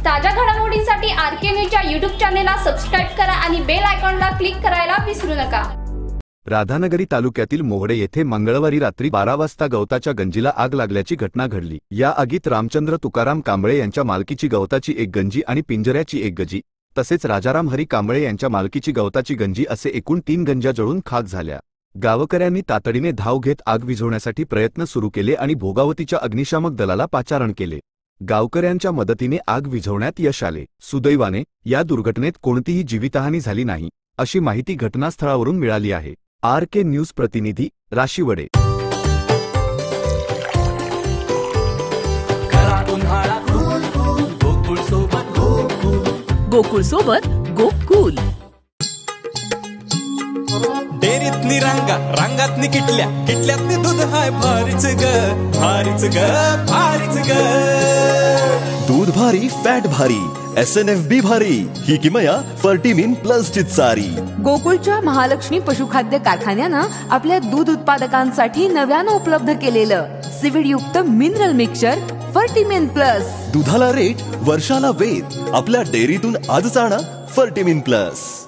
ताज्या घडामोडींसाठी आरके न्यूजच्या YouTube चॅनेलला सबस्क्राइब करा आणि बेल आयकॉनला क्लिक करायला विसरू नका। राधानगरी तालुक्यातील मोहडे येथे मंगळवारी रात्री 12 वाजता गवताच्या गंजीला आग लागल्याची घटना घडली। या आगीत रामचंद्र तुकाराम कांबळे यांच्या मालकीची गवताची एक गंजी आणि पिंजऱ्याची एक गंजी तसेच राजाराम हरी कांबळे यांच्या मालकीची गवताची गंजी असे एकूण 3 गंजा जळून खाक झाल्या। गावकऱ्यांनी तातडीने धाव घेत आग विझवण्यासाठी प्रयत्न सुरू केले आणि भोगावतीच्या अग्निशामक दलाला पाचारण केले। गावकऱ्यांच्या मदतीने आग विझवण्यात यश आले। सुदैवाने या दुर्घटनेत कोणतीही जीवितहानी झाली नाही अशी माहिती घटनास्थळावरून मिळाली आहे। आरके न्यूज प्रतिनिधी राशीवडे। गोकुळ सोबत गोकुल डेरीतनी रांगा रांगातनी किटल्या किटल्यातनी दूध हाय भारीच ग भारीच ग भारीच ग। दूध भारी फॅट भारी SNFB भारी ही किमया फर्टिमिन प्लस ची चारी। गोकुळच्या महालक्ष्मी पशुखाद्य कारखान्यानं आपल्या दूध उत्पादकांसाठी नव्यानं उपलब्ध केलेलं सीविड युक्त मिनरल मिक्सचर फर्टिमिन प्लस। दुधाला रेट वर्षाला वेद आपल्या डेअरीतून आजच आणा फर्टिमिन प्लस।